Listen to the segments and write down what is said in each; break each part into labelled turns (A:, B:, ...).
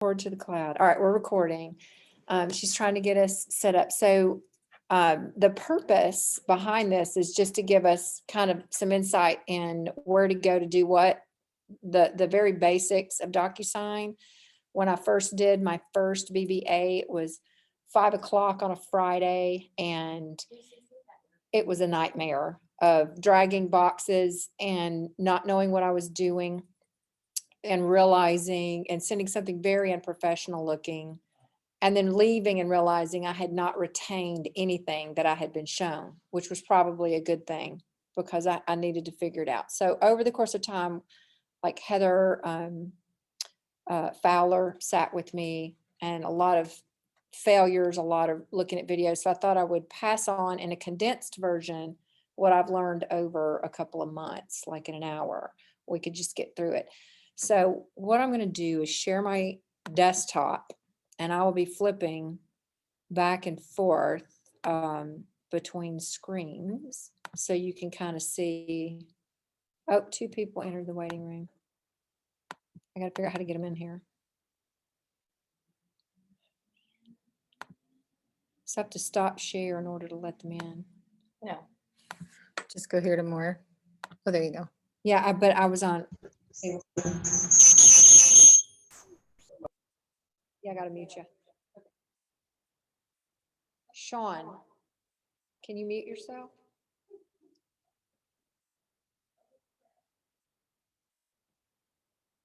A: Forward to the cloud. All right, we're recording. She's trying to get us set up. So the purpose behind this is just to give us kind of some insight in where to go to do what, the very basics of Docusign. When I first did my first BBA, it was 5 o'clock on a Friday, and it was a nightmare of dragging boxes and not knowing what I was doing, and realizing and sending something very unprofessional looking, and then leaving and realizing I had not retained anything that I had been shown, which was probably a good thing because I needed to figure it out. So over the course of time, like Heather Fowler sat with me, and a lot of failures, a lot of looking at videos. So I thought I would pass on in a condensed version what I've learned over a couple of months, like in an hour. We could just get through it. So what I'm going to do is share my desktop, and I will be flipping back and forth between screens so you can kind of see. Oh, 2 people entered the waiting room. I got to figure out how to get them in here. So I have to stop share in order to let them in.
B: No. Just go here to more. Oh, there you go.
A: Yeah, but I was on. Yeah, I gotta mute you. Sean, can you mute yourself?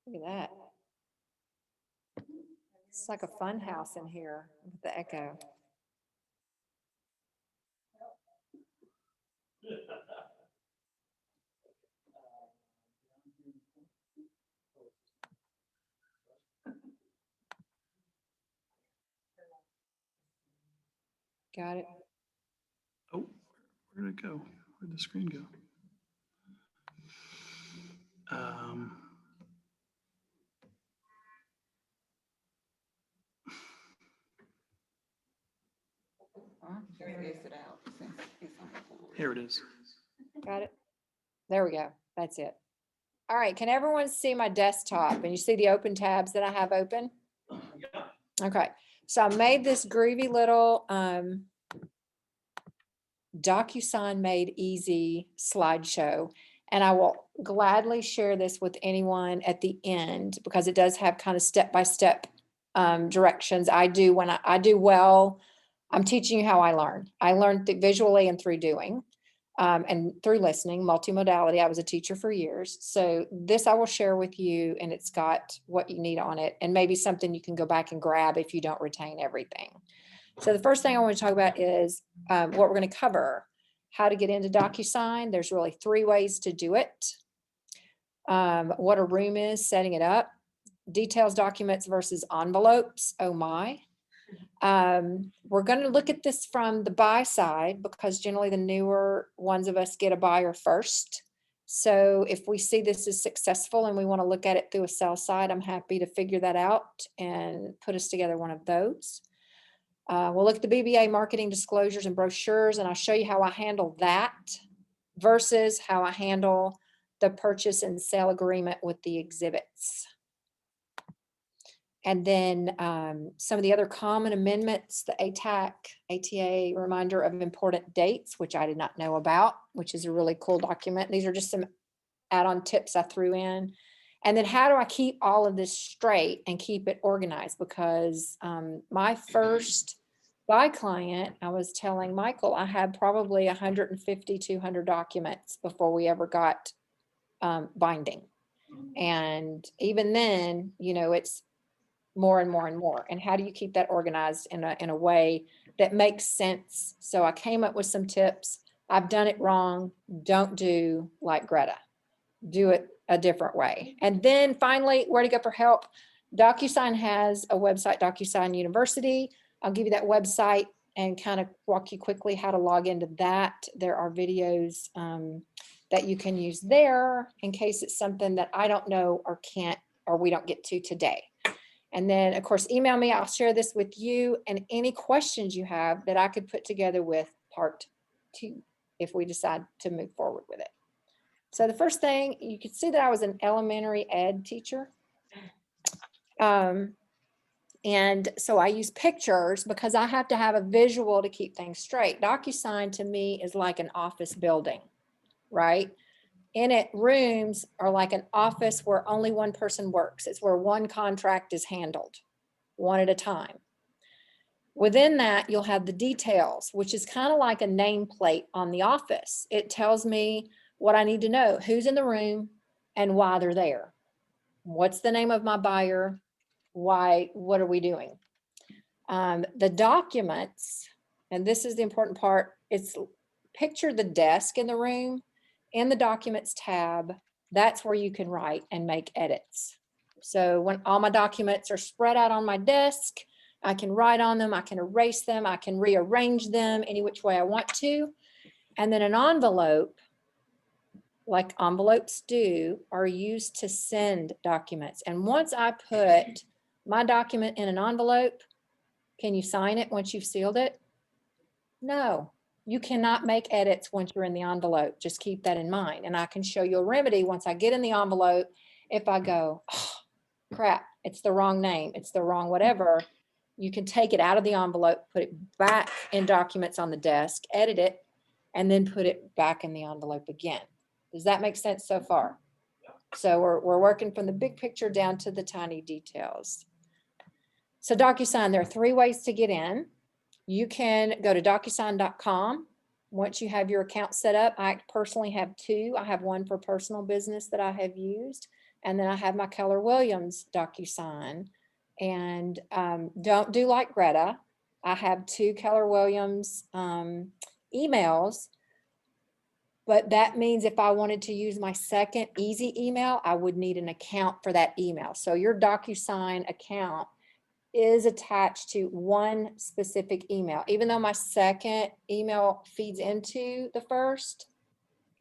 A: Look at that. It's like a fun house in here with the echo. Got it.
C: Oh, where did it go? Where'd the screen go? Here it is.
A: Got it. There we go. That's it. All right. Can everyone see my desktop? And you see the open tabs that I have open? Okay. So I made this groovy little Docusign made easy slideshow. And I will gladly share this with anyone at the end because it does have kind of step-by-step directions. I do when I do well, I'm teaching you how I learn. I learned visually and through doing and through listening, multimodality. I was a teacher for years. So this I will share with you, and it's got what you need on it and maybe something you can go back and grab if you don't retain everything. So the first thing I want to talk about is what we're going to cover. How to get into Docusign. There's really 3 ways to do it. What a room is, setting it up. Details, documents versus envelopes. Oh my. We're going to look at this from the buy side because generally the newer ones of us get a buyer first. So if we see this is successful and we want to look at it through a sell side, I'm happy to figure that out and put us together one of those. We'll look at the BBA marketing disclosures and brochures, and I'll show you how I handle that versus how I handle the purchase and sale agreement with the exhibits. And then some of the other common amendments, the ATA, reminder of important dates, which I did not know about, which is a really cool document. These are just some add-on tips I threw in. And then how do I keep all of this straight and keep it organized? Because my first buy client, I was telling Michael, I had probably 150, 200 documents before we ever got binding. And even then, you know, it's more and more and more. And how do you keep that organized in a way that makes sense? So I came up with some tips. I've done it wrong. Don't do like Greta. Do it a different way. And then finally, where to go for help. Docusign has a website, Docusign University. I'll give you that website and kind of walk you quickly how to log into that. There are videos that you can use there in case it's something that I don't know or can't, or we don't get to today. And then of course, email me. I'll share this with you and any questions you have that I could put together with part 2 if we decide to move forward with it. So the first thing, you can see that I was an elementary ed teacher. And so I use pictures because I have to have a visual to keep things straight. DocuSign to me is like an office building, right? In it, rooms are like an office where only one person works. It's where one contract is handled, one at a time. Within that, you'll have the details, which is kind of like a nameplate on the office. It tells me what I need to know, who's in the room and why they're there. What's the name of my buyer? Why, what are we doing? The documents, and this is the important part, it's picture the desk in the room. In the documents tab, that's where you can write and make edits. So when all my documents are spread out on my desk, I can write on them, I can erase them, I can rearrange them any which way I want to. And then an envelope, like envelopes do, are used to send documents. And once I put my document in an envelope, can you sign it once you've sealed it? No, you cannot make edits once you're in the envelope. Just keep that in mind. And I can show you a remedy once I get in the envelope. If I go, oh, crap, it's the wrong name, it's the wrong whatever, you can take it out of the envelope, put it back in documents on the desk, edit it, and then put it back in the envelope again. Does that make sense so far? So we're working from the big picture down to the tiny details. So DocuSign, there are 3 ways to get in. You can go to docusign.com. Once you have your account set up, I personally have 2. I have one for personal business that I have used, and then I have my Keller Williams DocuSign. And don't do like Greta. I have 2 Keller Williams emails, but that means if I wanted to use my second easy email, I would need an account for that email. So your DocuSign account is attached to one specific email. Even though my second email feeds into the first,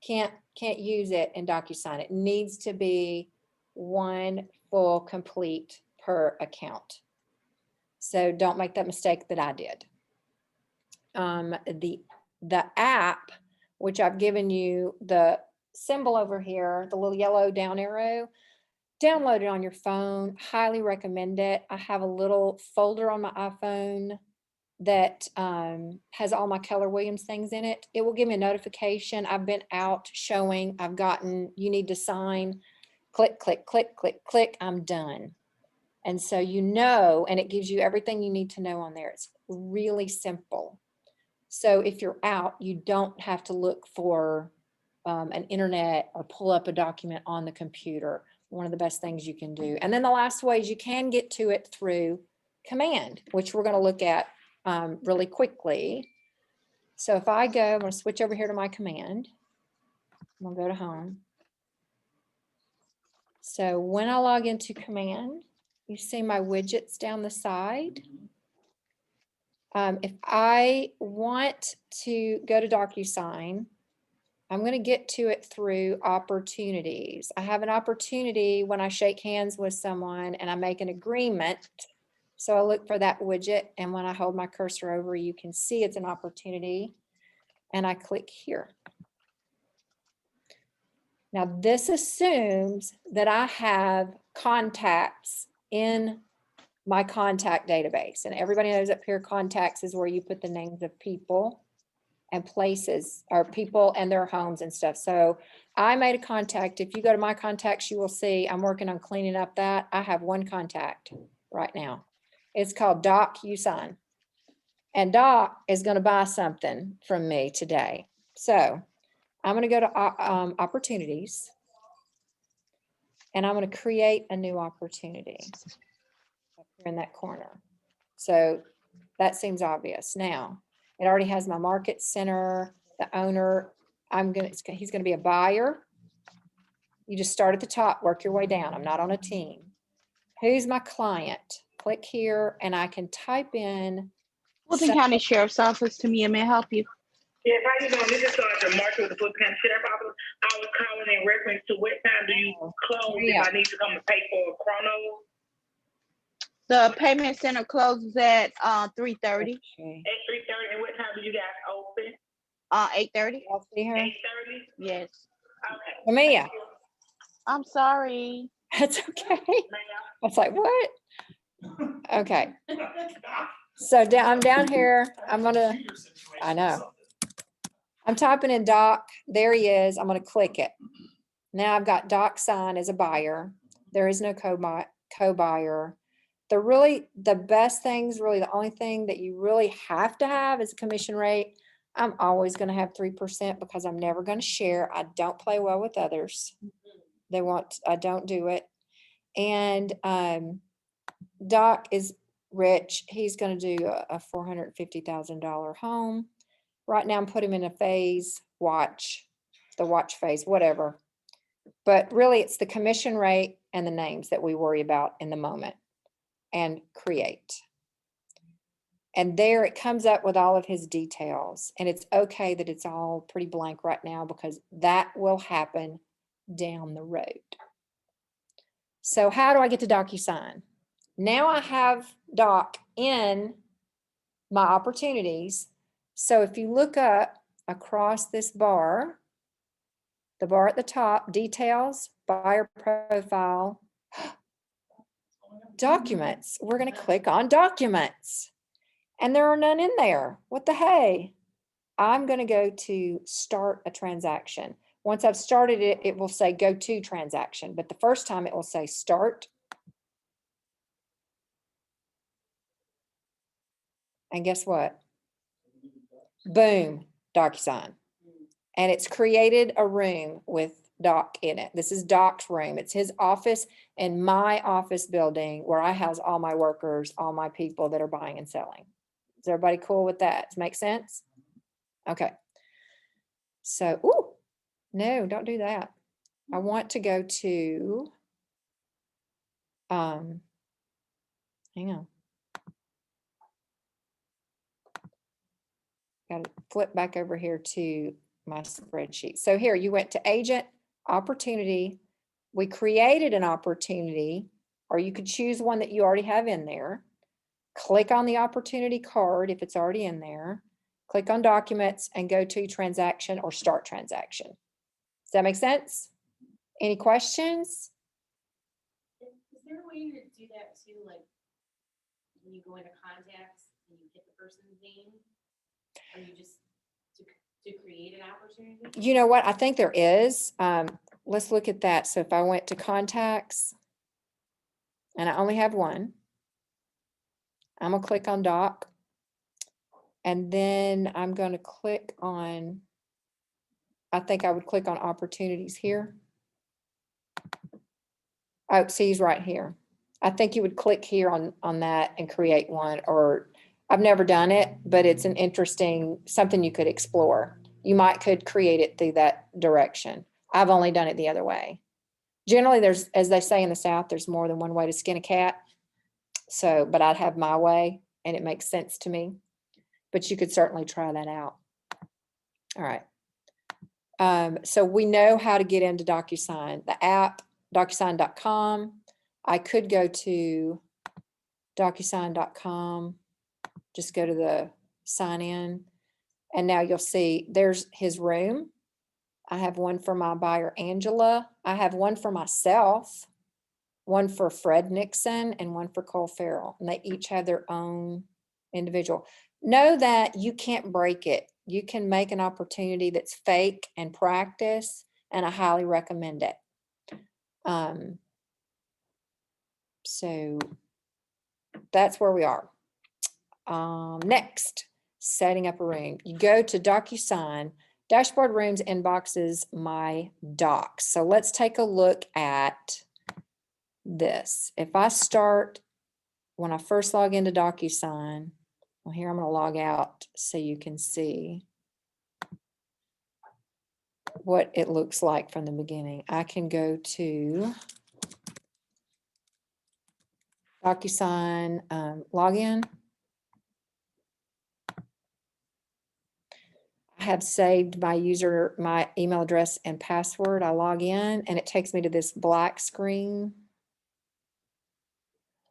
A: can't use it in DocuSign. It needs to be one full complete per account. So don't make that mistake that I did. The app, which I've given you the symbol over here, the little yellow down arrow, download it on your phone. Highly recommend it. I have a little folder on my iPhone that has all my Keller Williams things in it. It will give me a notification. I've been out showing, I've gotten, you need to sign, click, click, click, click, click, I'm done. And so you know, and it gives you everything you need to know on there. It's really simple. So if you're out, you don't have to look for an internet or pull up a document on the computer. One of the best things you can do. And then the last way is you can get to it through command, which we're going to look at really quickly. So if I go, I'm going to switch over here to my command. I'm going to go to home. So when I log into command, you see my widgets down the side. If I want to go to DocuSign, I'm going to get to it through opportunities. I have an opportunity when I shake hands with someone and I make an agreement. So I look for that widget, and when I hold my cursor over, you can see it's an opportunity, and I click here. Now this assumes that I have contacts in my contact database, and everybody knows up here contacts is where you put the names of people and places, or people and their homes and stuff. So I made a contact. If you go to my contacts, you will see I'm working on cleaning up that. I have one contact right now. It's called Docusign. And Doc is going to buy something from me today. So I'm going to go to opportunities, and I'm going to create a new opportunity up here in that corner. So that seems obvious. Now, it already has my market center, the owner. He's going to be a buyer. You just start at the top, work your way down. I'm not on a team. Who's my client? Click here, and I can type in.
D: Fulton County Sheriff's Office, to me, may I help you?
E: Yes, how you doing? This is Sergeant Marshall with the Fulton County Sheriff's Office. I was calling in reference to what time do you close if I need to come and pay for a chrono?
D: The payment center closes at 3:30.
E: At 3:30, and what time do you guys open?
D: 8:30.
A: Y'all see her?
E: 8:30?
D: Yes.
E: Okay.
A: Mamiya.
D: I'm sorry.
A: That's okay.
E: Ma'am.
A: I was like, what? Okay. So I'm down here. I know. I'm typing in doc. There he is. I'm going to click it. Now I've got Docusign as a buyer. There is no co-buyer. The best things, really the only thing that you really have to have is a commission rate. I'm always going to have 3% because I'm never going to share. I don't play well with others. I don't do it. And Doc is rich. He's going to do a $450,000 home. Right now I'm putting him in a phase, the watch phase, whatever. But really it's the commission rate and the names that we worry about in the moment and create. And there it comes up with all of his details. And it's okay that it's all pretty blank right now because that will happen down the road. So how do I get to Docusign? Now I have Doc in my opportunities. So if you look up across this bar, the bar at the top, details, buyer profile, documents. We're going to click on documents. And there are none in there. What the hey? I'm going to go to start a transaction. Once I've started it, it will say go to transaction. But the first time it will say start. And guess what? Boom, Docusign. And it's created a room with Doc in it. This is Doc's room. It's his office and my office building where I house all my workers, all my people that are buying and selling. Is everybody cool with that? Does it make sense? Okay. So, ooh, no, don't do that. I want to go to, hang on. Got to flip back over here to my spreadsheet. So here you went to agent, opportunity. We created an opportunity, or you could choose one that you already have in there. Click on the opportunity card if it's already in there. Click on documents and go to transaction or start transaction. Does that make sense? Any questions?
F: Is there a way to do that too, like when you go into contacts and you hit the person's name? Or you just to create an opportunity?
A: You know what? I think there is. Let's look at that. So if I went to contacts and I only have one, I'm gonna click on doc. And then I'm going to click on, I think I would click on opportunities here. Oh, see, he's right here. I think you would click here on that and create one, or I've never done it, but it's an interesting, something you could explore. You could create it through that direction. I've only done it the other way. Generally, there's, as they say in the South, there's more than one way to skin a cat. So, but I'd have my way and it makes sense to me. But you could certainly try that out. All right. So we know how to get into Docusign. The app, Docusign.com. I could go to Docusign.com. Just go to the sign in. And now you'll see there's his room. I have one for my buyer, Angela. I have one for myself, one for Fred Nixon, and one for Cole Farrell. And they each have their own individual. Know that you can't break it. You can make an opportunity that's fake and practice, and I highly recommend it. So that's where we are. Next, setting up a room. You go to Docusign, dashboard rooms, inboxes, my docs. So let's take a look at this. If I start, when I first log into Docusign, well, here I'm going to log out so you can see what it looks like from the beginning. I can go to Docusign login. I have saved my email address and password. I log in and it takes me to this black screen.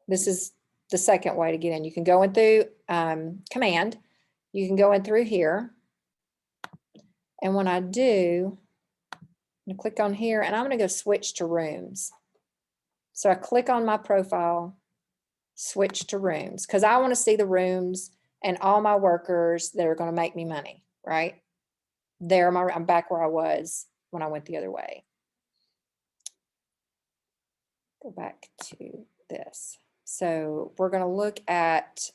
A: This is the second way to get in. You can go in through command. You can go in through here. And when I do, I'm gonna click on here and I'm gonna go switch to rooms. So I click on my profile, switch to rooms, because I want to see the rooms and all my workers that are going to make me money, right? I'm back where I was when I went the other way. Go back to this. So we're going to look at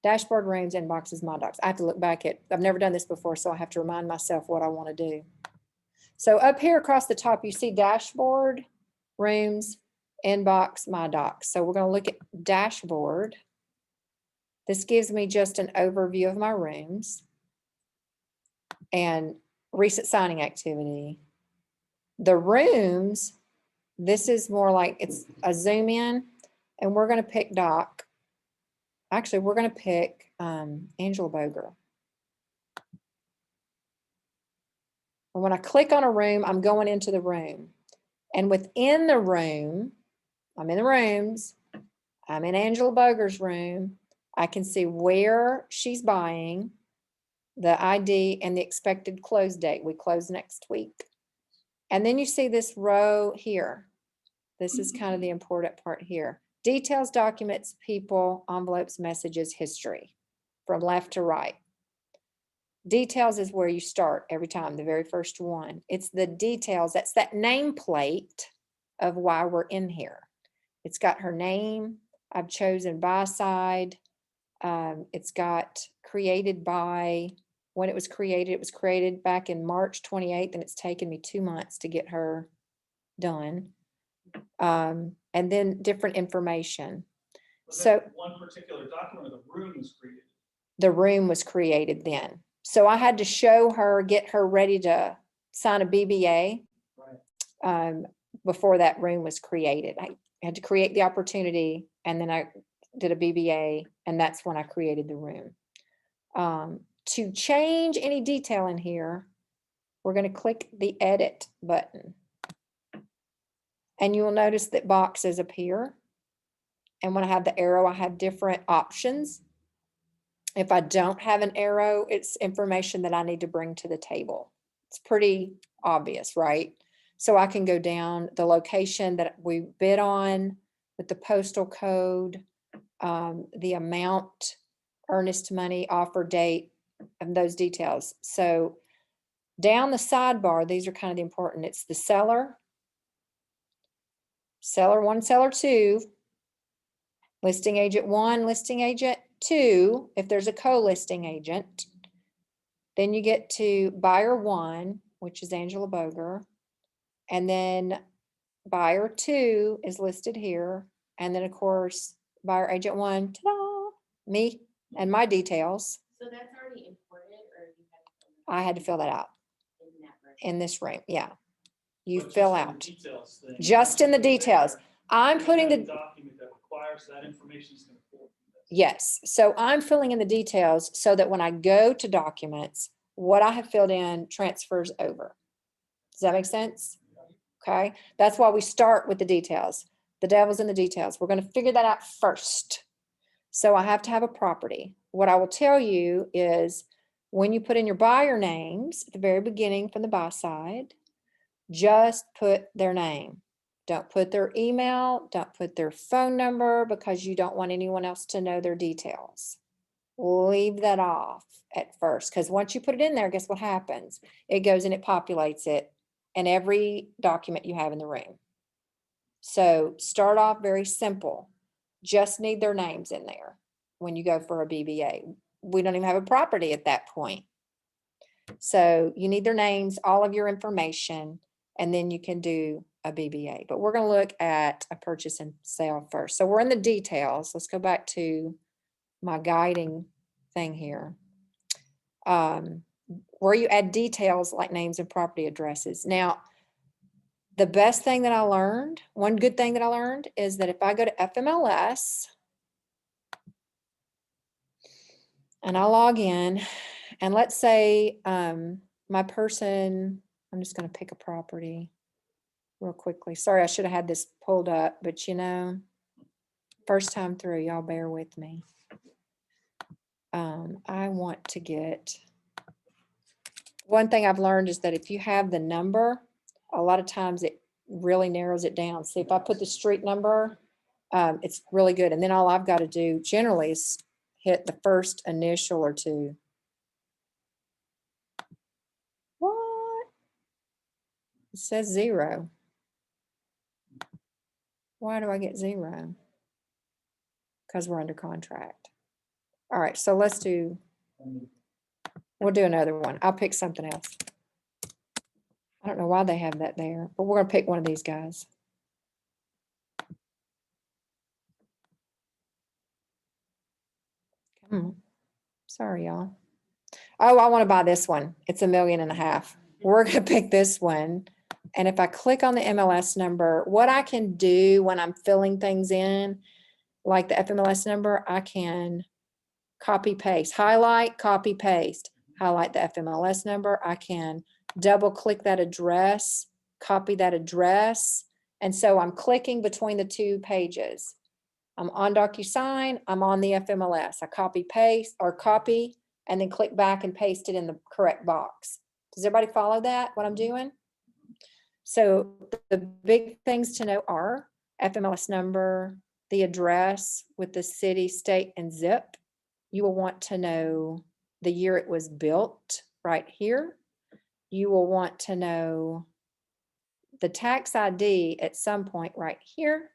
A: dashboard, rooms, inboxes, my docs. I have to look back at, I've never done this before, so I have to remind myself what I want to do. So up here across the top, you see dashboard, rooms, inbox, my docs. So we're going to look at dashboard. This gives me just an overview of my rooms and recent signing activity. The rooms, this is more like it's a zoom in, and we're going to pick doc. Actually, we're going to pick Angela Boger. And when I click on a room, I'm going into the room. And within the room, I'm in the rooms, I'm in Angela Boger's room. I can see where she's buying, the ID, and the expected close date. We close next week. And then you see this row here. This is kind of the important part here. Details, documents, people, envelopes, messages, history, from left to right. Details is where you start every time, the very first one. It's the details. That's that nameplate of why we're in here. It's got her name. I've chosen buy side. It's got created by, when it was created back in March 28th, and it's taken me 2 months to get her done. And then different information.
G: Was
A: So
G: that one particular document, or the room was created?
A: the room was created then. So I had to show her, get her ready to sign a BBA
G: Right.
A: before that room was created. I had to create the opportunity, and then I did a BBA, and that's when I created the room. To change any detail in here, we're going to click the edit button. And you will notice that boxes appear. And when I have the arrow, I have different options. If I don't have an arrow, it's information that I need to bring to the table. It's pretty obvious, right? So I can go down the location that we bid on with the postal code, the amount, earnest money, offer date, and those details. So down the sidebar, these are kind of the important. It's the seller, seller 1, seller 2, listing agent 1, listing agent 2, if there's a co-listing agent. Then you get to buyer 1, which is Angela Boger. And then buyer 2 is listed here. And then of course, buyer agent 1, ta-da, me and my details.
F: So that's already imported, or you had to fill
A: I had to fill that out
F: it in that version?
A: in this room. Yeah. You
G: But just
A: fill
G: in the
A: out
G: details thing,
A: just in the details. I'm
G: there's
A: putting
G: no
A: the,
G: document that requires that information is going to pull.
A: yes. So I'm filling in the details so that when I go to documents, what I have filled in transfers over. Does that make sense? Okay. That's why we start with the details. The devil's in the details. We're going to figure that out first. So I have to have a property. What I will tell you is when you put in your buyer names at the very beginning from the buy side, just put their name. Don't put their email, don't put their phone number, because you don't want anyone else to know their details. Leave that off at first, because once you put it in there, guess what happens? It goes and it populates it in every document you have in the room. So start off very simple. Just need their names in there when you go for a BBA. We don't even have a property at that point. So you need their names, all of your information, and then you can do a BBA. But we're going to look at a purchase and sale first. So we're in the details. Let's go back to my guiding thing here. Where you add details like names and property addresses. Now, the best thing that I learned, one good thing that I learned, is that if I go to FMLS and I log in, and let's say my person, I'm just going to pick a property real quickly. Sorry, I should have had this pulled up, but you know, first time through, y'all bear with me. I want to get, one thing I've learned is that if you have the number, a lot of times it really narrows it down. See, if I put the street number, It's really good. And then all I've got to do generally is hit the first initial or two. What? It says 0. Why do I get 0? Because we're under contract. All right, so we'll do another one. I'll pick something else. I don't know why they have that there, but we're gonna pick one of these guys. Come on. Sorry, y'all. Oh, I want to buy this one. It's $1.5 million. We're gonna pick this one. And if I click on the MLS number, what I can do when I'm filling things in, like the FMLS number, I can copy paste, highlight, copy paste, highlight the FMLS number. I can double click that address, copy that address. And so I'm clicking between the two pages. I'm on Docusign, I'm on the FMLS. I copy paste or copy and then click back and paste it in the correct box. Does everybody follow that, what I'm doing? So the big things to know are FMLS number, the address with the city, state, and zip. You will want to know the year it was built right here. You will want to know the tax ID at some point right here.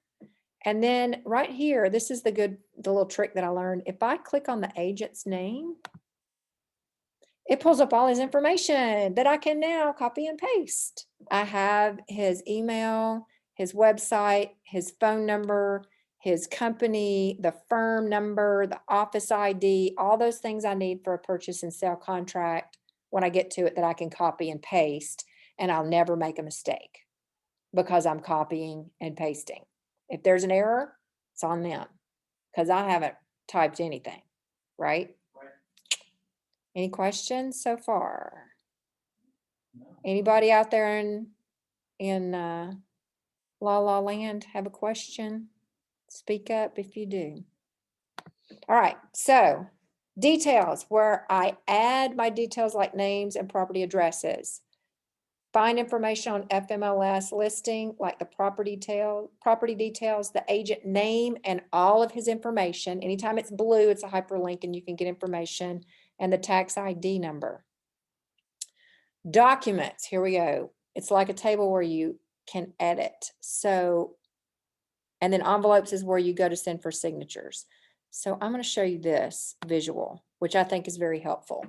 A: And then right here, this is the little trick that I learned. If I click on the agent's name, it pulls up all his information that I can now copy and paste. I have his email, his website, his phone number, his company, the firm number, the office ID, all those things I need for a purchase and sale contract when I get to it that I can copy and paste, and I'll never make a mistake because I'm copying and pasting. If there's an error, it's on them because I haven't typed anything, right? Any questions so far? Anybody out there in La La Land have a question? Speak up if you do. All right, so details where I add my details like names and property addresses. Find information on FMLS listing like the property details, the agent name and all of his information. Anytime it's blue, it's a hyperlink and you can get information, and the tax ID number. Documents, here we go. It's like a table where you can edit. So, and then envelopes is where you go to send for signatures. So I'm going to show you this visual, which I think is very helpful.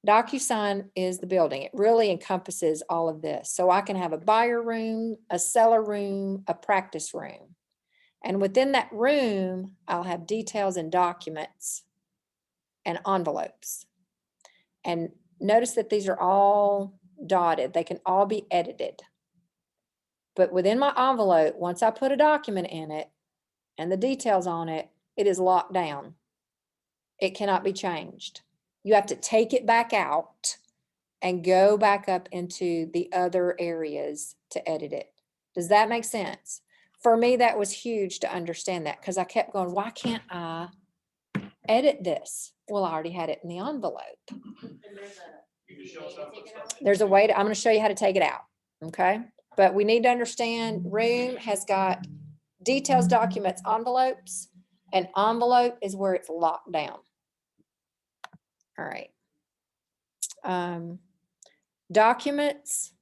A: Docusign is the building. It really encompasses all of this. So I can have a buyer room, a seller room, a practice room. And within that room, I'll have details and documents and envelopes. And notice that these are all dotted. They can all be edited. But within my envelope, once I put a document in it and the details on it, it is locked down. It cannot be changed. You have to take it back out and go back up into the other areas to edit it. Does that make sense? For me, that was huge to understand that because I kept going, why can't I edit this? Well, I already had it in the envelope.
F: And
G: You can show us how to put stuff.
A: There's a way to, I'm going to show you how to take it out. Okay. But we need to understand room has got details, documents, envelopes. An envelope is where it's locked down. All right. Documents.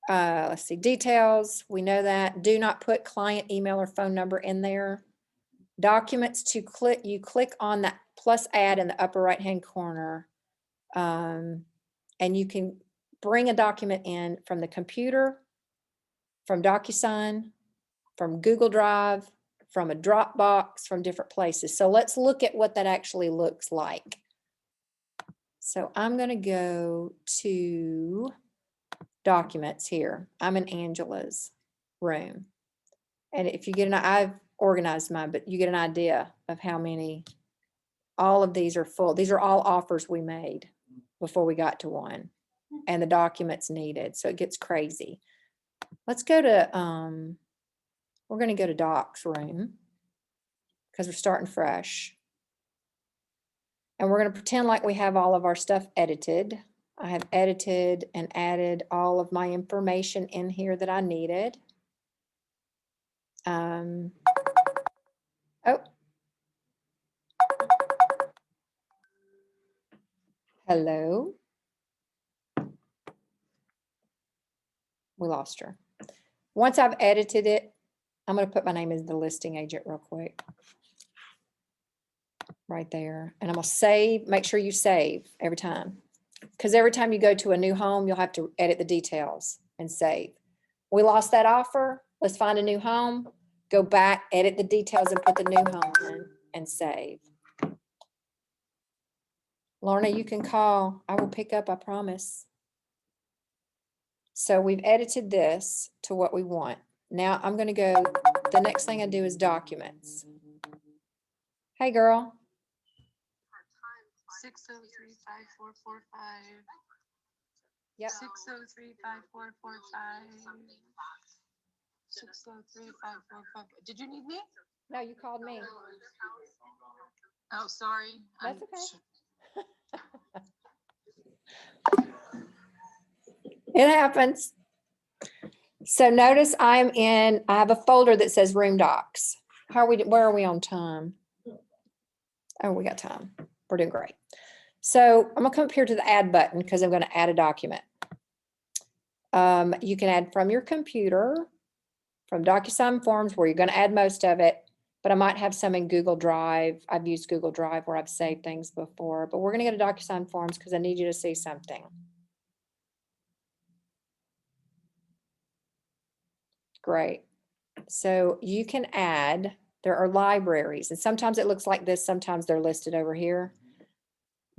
A: Let's see, details. We know that. Do not put client email or phone number in there. Documents you click on that plus add in the upper right-hand corner. And you can bring a document in from the computer, from Docusign, from Google Drive, from a Dropbox, from different places. So let's look at what that actually looks like. So I'm going to go to documents here. I'm in Angela's room. And if you get I've organized mine, but you get an idea of how many, all of these are full. These are all offers we made before we got to one and the documents needed. So it gets crazy. Let's go to, we're going to go to Doc's room because we're starting fresh. And we're going to pretend like we have all of our stuff edited. I have edited and added all of my information in here that I needed. Oh. Hello. We lost her. Once I've edited it, I'm going to put my name as the listing agent real quick. Right there. And I'm going to save, make sure you save every time. Because every time you go to a new home, you'll have to edit the details and save. We lost that offer. Let's find a new home. Go back, edit the details and put the new home in and save. Lorna, you can call. I will pick up, I promise. So we've edited this to what we want. Now I'm going to go, the next thing I do is documents. Hey, girl.
H: 603-5445.
A: Yep.
H: 603-5445. 603-5445. Did you need me?
A: No, you called me.
H: Oh, sorry.
A: That's okay. It happens. So notice I have a folder that says room docs. Where are we on time? Oh, we got time. We're doing great. So I'm gonna come up here to the add button because I'm gonna add a document. You can add from your computer, from Docusign forms where you're gonna add most of it, but I might have some in Google Drive. I've used Google Drive where I've saved things before, but we're gonna go to Docusign forms because I need you to see something. Great. So you can add, there are libraries, and sometimes it looks like this, sometimes they're listed over here.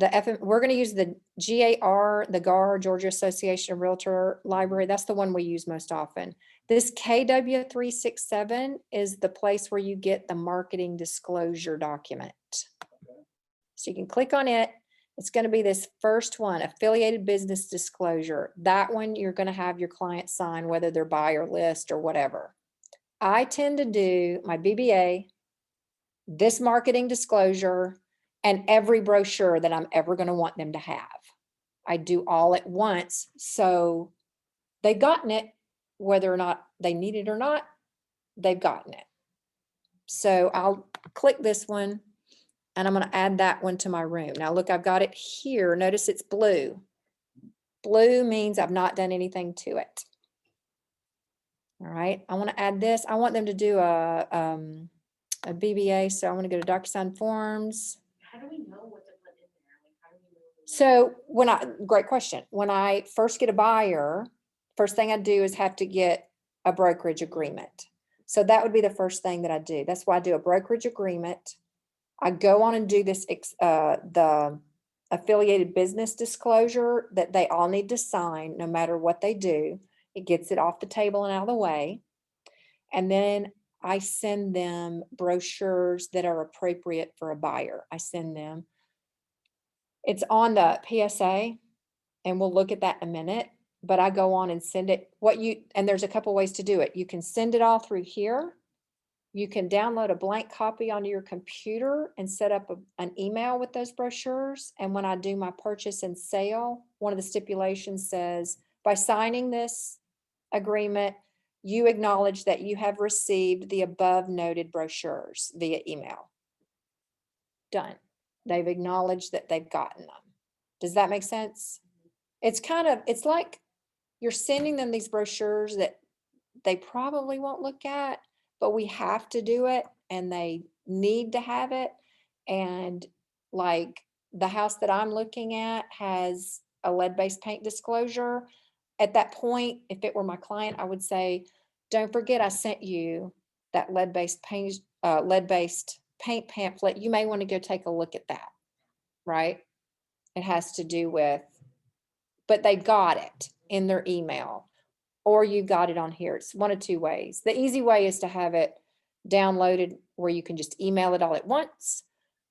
A: We're going to use the GAR, the GAR, Georgia Association of Realtor Library. That's the one we use most often. This KW367 is the place where you get the marketing disclosure document. So you can click on it. It's going to be this first one, affiliated business disclosure. That one you're going to have your client sign, whether they're buyer list or whatever. I tend to do my BBA, this marketing disclosure, and every brochure that I'm ever going to want them to have. I do all at once. So they've gotten it, whether or not they need it or not, they've gotten it. So I'll click this one and I'm going to add that one to my room. Now look, I've got it here. Notice it's blue. Blue means I've not done anything to it. All right, I want to add this. I want them to do a BBA. So I want to go to Docusign forms.
F: How do we know what to put in there? Like, how do we know?
A: So great question. When I first get a buyer, first thing I do is have to get a brokerage agreement. So that would be the first thing that I do. That's why I do a brokerage agreement. I go on and do this, the affiliated business disclosure that they all need to sign no matter what they do. It gets it off the table and out of the way. And then I send them brochures that are appropriate for a buyer. I send them. It's on the PSA, and we'll look at that in a minute, but I go on and send it. And there's a couple ways to do it. You can send it all through here. You can download a blank copy onto your computer and set up an email with those brochures. And when I do my purchase and sale, one of the stipulations says, by signing this agreement, you acknowledge that you have received the above noted brochures via email. Done. They've acknowledged that they've gotten them. Does that make sense? It's like you're sending them these brochures that they probably won't look at, but we have to do it and they need to have it. And like the house that I'm looking at has a lead-based paint disclosure. At that point, if it were my client, I would say, don't forget I sent you that lead-based paint pamphlet. You may want to go take a look at that, right? It has to do with, but they got it in their email or you got it on here. It's one of two ways. The easy way is to have it downloaded where you can just email it all at once,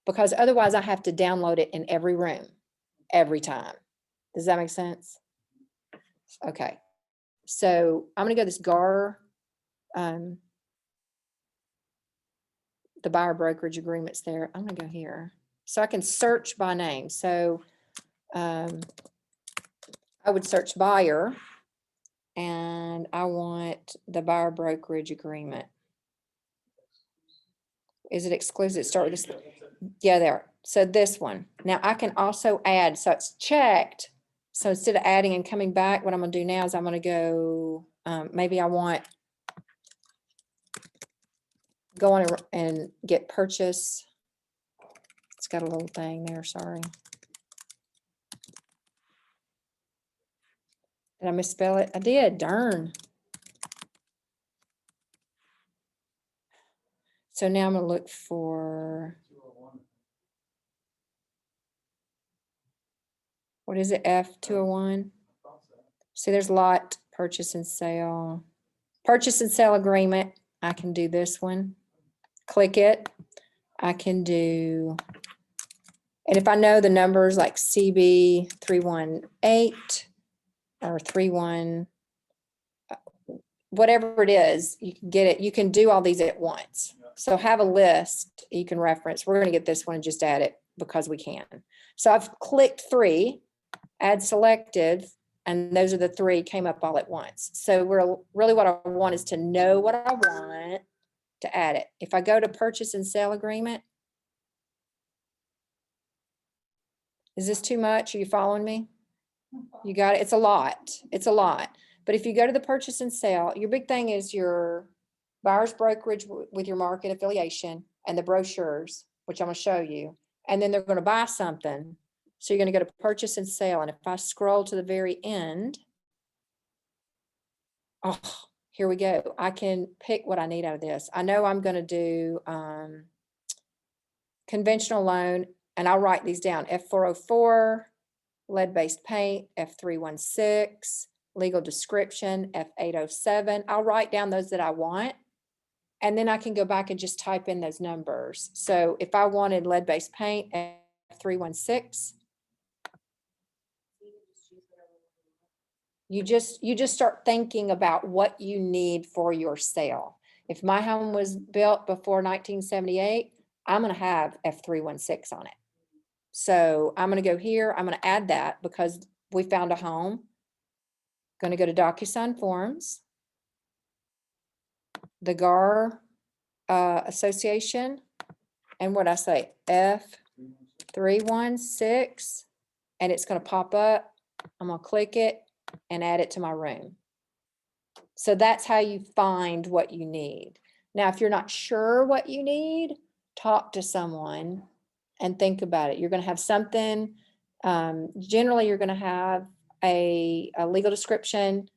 A: because otherwise I have to download it in every room, every time. Does that make sense? Okay. So I'm going to go this GAR, the buyer brokerage agreements there. I'm going to go here. So I can search by name. So I would search buyer and I want the buyer brokerage agreement. Is it exclusive? Start with this. Yeah, there. So this one. Now I can also add, so it's checked. So instead of adding and coming back, what I'm gonna do now is I'm gonna go, maybe I want go on and get purchase. It's got a little thing there, sorry. Did I misspell it? I did, darn. So now I'm gonna look for, what is it, F201? See, there's lot, purchase and sale. Purchase and sale agreement, I can do this one. Click it. I can do, and if I know the numbers like CB 318 or 31, whatever it is, you can get it. You can do all these at once. So have a list you can reference. We're going to get this one and just add it because we can. So I've clicked 3, add selected, and those are the 3 came up all at once. So we're really what I want is to know what I want to add it. If I go to purchase and sale agreement, is this too much? Are you following me? You got it. It's a lot. It's a lot. But if you go to the purchase and sale, your big thing is your buyer's brokerage with your market affiliation and the brochures, which I'm going to show you. And then they're going to buy something. So you're going to go to purchase and sale. And if I scroll to the very end, oh, here we go. I can pick what I need out of this. I know I'm going to do conventional loan, and I'll write these down. F404, lead-based paint, F316, legal description, F807. I'll write down those that I want, and then I can go back and just type in those numbers. So if I wanted lead-based paint, F316, you just start thinking about what you need for your sale. If my home was built before 1978, I'm going to have F316 on it. So I'm going to go here. I'm going to add that because we found a home. Going to go to Docusign Forms, the GAR Association, and what I say, F316, and it's going to pop up. I'm going to click it and add it to my room. So that's how you find what you need. Now, if you're not sure what you need, talk to someone and think about it. You're going to have something, generally you're going to have a legal description,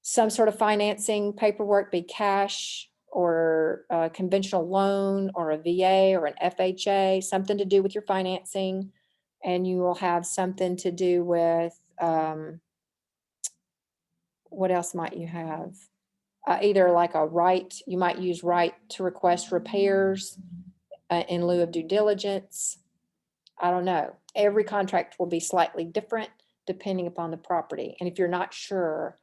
A: some sort of financing paperwork, be cash or a conventional loan or a VA or an FHA, something to do with your financing. And you will have something to do with, what else might you have? Either like a right, you might use right to request repairs in lieu of due diligence. I don't know. Every contract will be slightly different depending upon the property. And if you're not sure,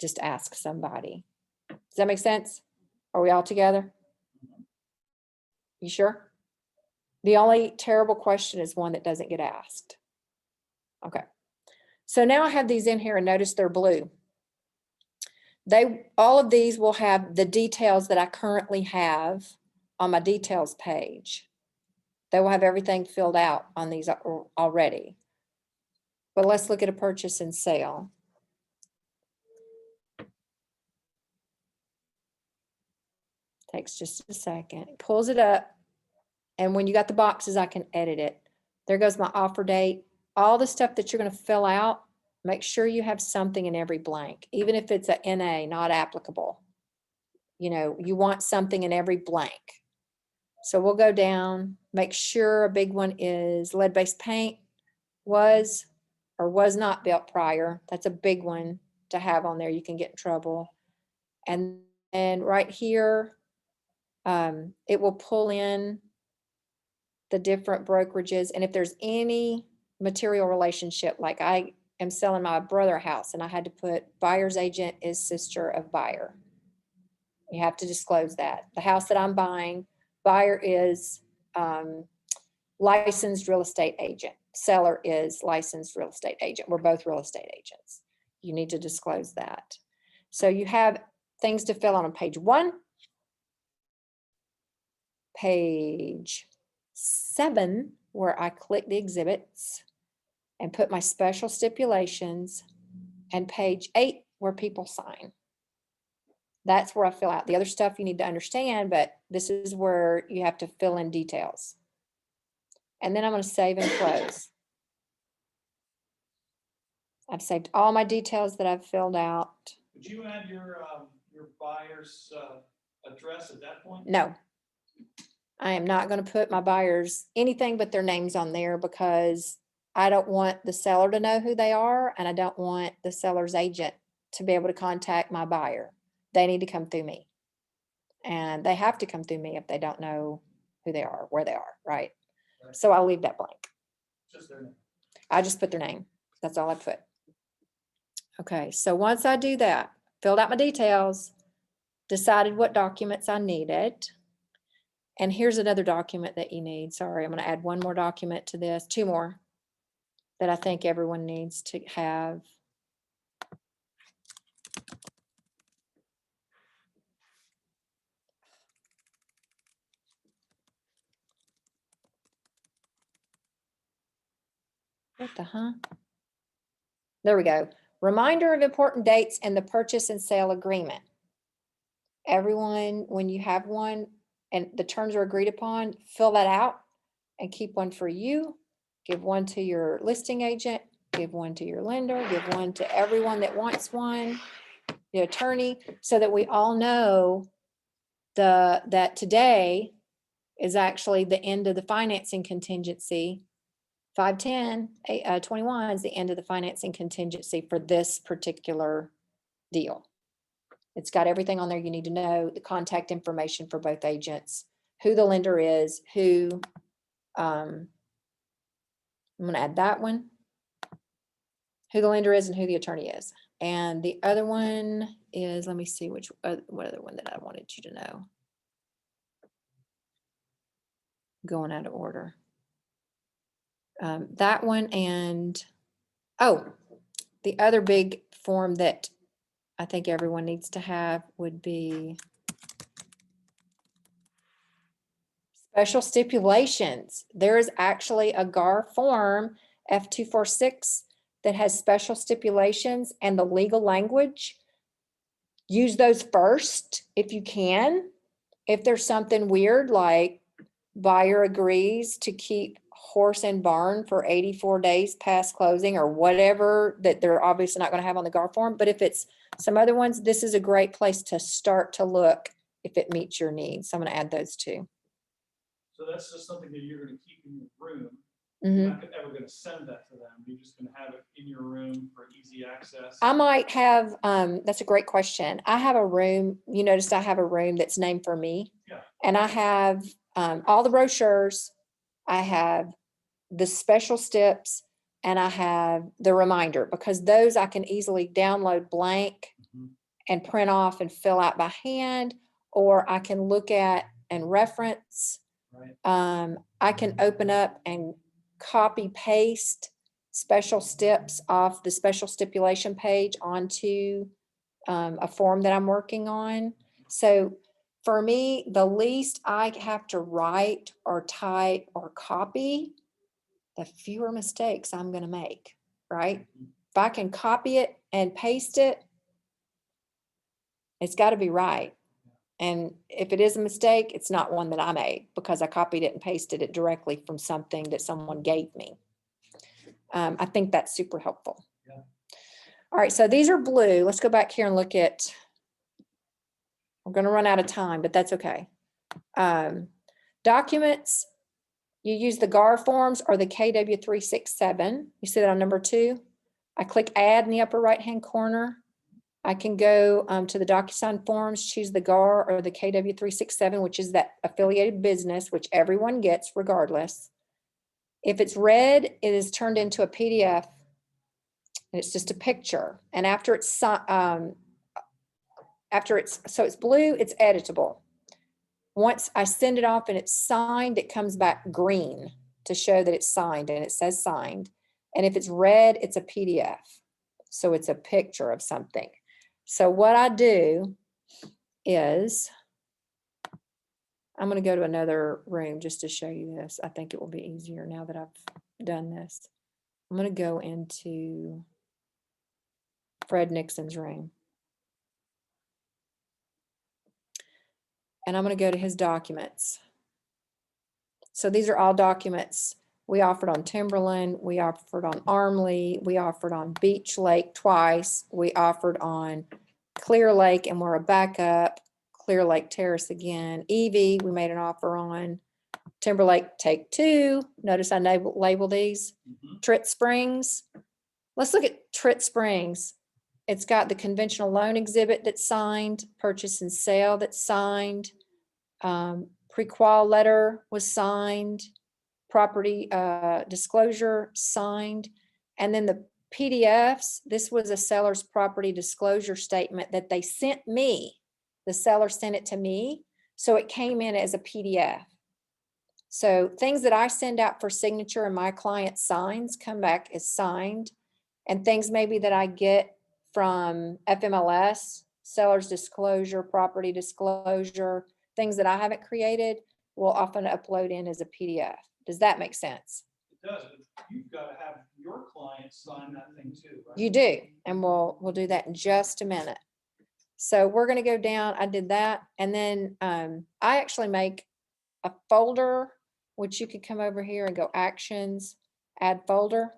A: just ask somebody. Does that make sense? Are we all together? You sure? The only terrible question is one that doesn't get asked. Okay. So now I have these in here and notice they're blue. All of these will have the details that I currently have on my details page. They will have everything filled out on these already. But let's look at a purchase and sale. Takes just a second. It pulls it up. And when you got the boxes, I can edit it. There goes my offer date. All the stuff that you're going to fill out, make sure you have something in every blank, even if it's a NA, not applicable. You know, you want something in every blank. So we'll go down, make sure a big one is lead-based paint was or was not built prior. That's a big one to have on there. You can get in trouble. And then right here, it will pull in the different brokerages. And if there's any material relationship, like I am selling my brother a house and I had to put buyer's agent is sister of buyer. You have to disclose that. The house that I'm buying, buyer is licensed real estate agent. Seller is licensed real estate agent. We're both real estate agents. You need to disclose that. So you have things to fill out on page 1, page 7, where I click the exhibits and put my special stipulations, and page 8 where people sign. That's where I fill out the other stuff you need to understand, but this is where you have to fill in details. And then I'm going to save and close. I've saved all my details that I've filled out.
C: Would you add your buyer's address at that point?
A: No. I am not going to put my buyers anything but their names on there, because I don't want the seller to know who they are, and I don't want the seller's agent to be able to contact my buyer. They need to come through me. And they have to come through me if they don't know who they are, where they are, right?
C: Right.
A: So I'll leave that blank.
C: Just their name.
A: I just put their name. That's all I put. Okay, so once I do that, filled out my details, decided what documents I needed. And here's another document that you need. Sorry, I'm going to add one more document to this, 2 more that I think everyone needs to have. What the huh? There we go. Reminder of important dates in the purchase and sale agreement. Everyone, when you have one and the terms are agreed upon, fill that out and keep one for you. Give one to your listing agent, give one to your lender, give one to everyone that wants one, the attorney, so that we all know that today is actually the end of the financing contingency. 5/10, 21 is the end of the financing contingency for this particular deal. It's got everything on there you need to know, the contact information for both agents, who the lender is, who, I'm going to add that one, who the lender is and who the attorney is. And the other one is, let me see what other one that I wanted you to know. Going out of order. That one, and the other big form that I think everyone needs to have would be special stipulations. There is actually a GAR form F246 that has special stipulations and the legal language. Use those first if you can. If there's something weird like buyer agrees to keep horse and barn for 84 days past closing or whatever, that they're obviously not going to have on the GAR form. But if it's some other ones, this is a great place to start to look if it meets your needs. So I'm going to add those too.
C: So that's just something that you're going to keep in your room.
A: Mhm.
C: You're not ever going to send that to them. You're just going to have it in your room for easy access.
A: I might have, that's a great question. I have a room, you noticed I have a room that's named for me.
C: Yeah.
A: And I have all the brochures, I have the special steps, and I have the reminder, because those I can easily download blank
C: Mhm.
A: and print off and fill out by hand, or I can look at and reference.
C: Right.
A: I can open up and copy paste special steps off the special stipulation page onto a form that I'm working on. So for me, the least I have to write or type or copy, the fewer mistakes I'm going to make, right? If I can copy it and paste it, it's got to be right. And if it is a mistake, it's not one that I made, because I copied it and pasted it directly from something that someone gave me. I think that's super helpful.
C: Yeah.
A: All right, so these are blue. Let's go back here and look at, we're going to run out of time, but that's okay. Documents, you use the GAR forms or the KW367. You see that on number 2? I click add in the upper right-hand corner. I can go to the Docusign forms, choose the GAR or the KW367, which is that affiliated business, which everyone gets regardless. If it's red, it is turned into a PDF, and it's just a picture. And after it's so it's blue, it's editable. Once I send it off and it's signed, it comes back green to show that it's signed, and it says signed. And if it's red, it's a PDF. So it's a picture of something. So what I do is I'm gonna go to another room just to show you this. I think it will be easier now that I've done this. I'm gonna go into Fred Nixon's room. And I'm gonna go to his documents. So these are all documents we offered on Timberland, we offered on Armley, we offered on Beach Lake twice, we offered on Clear Lake, and we're a backup, Clear Lake Terrace again. Evie, we made an offer on. Timberlake Take Two, notice I label these. Tritt Springs, let's look at Tritt Springs. It's got the conventional loan exhibit that's signed, purchase and sale that's signed, pre-qual letter was signed, property disclosure signed, and then the PDFs, this was a seller's property disclosure statement that they sent me. The seller sent it to me, so it came in as a PDF. So things that I send out for signature and my client signs come back as signed, and things maybe that I get from FMLS, seller's disclosure, property disclosure, things that I haven't created will often upload in as a PDF. Does that make sense?
C: It does, but you've got to have your client sign that thing too, right?
A: You do, and we'll do that in just a minute. So we're gonna go down, I did that, and then I actually make a folder, which you could come over here and go actions, add folder.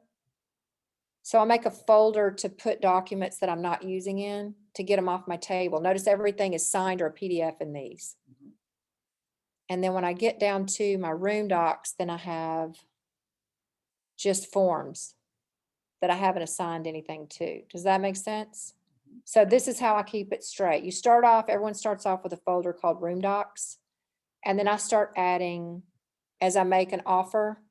A: So I'll make a folder to put documents that I'm not using in to get them off my table. Notice everything is signed or a PDF in these. And then when I get down to my room docs, then I have just forms that I haven't assigned anything to. Does that make sense? So this is how I keep it straight. You start off, everyone starts off with a folder called room docs. And then I start adding, as I make an offer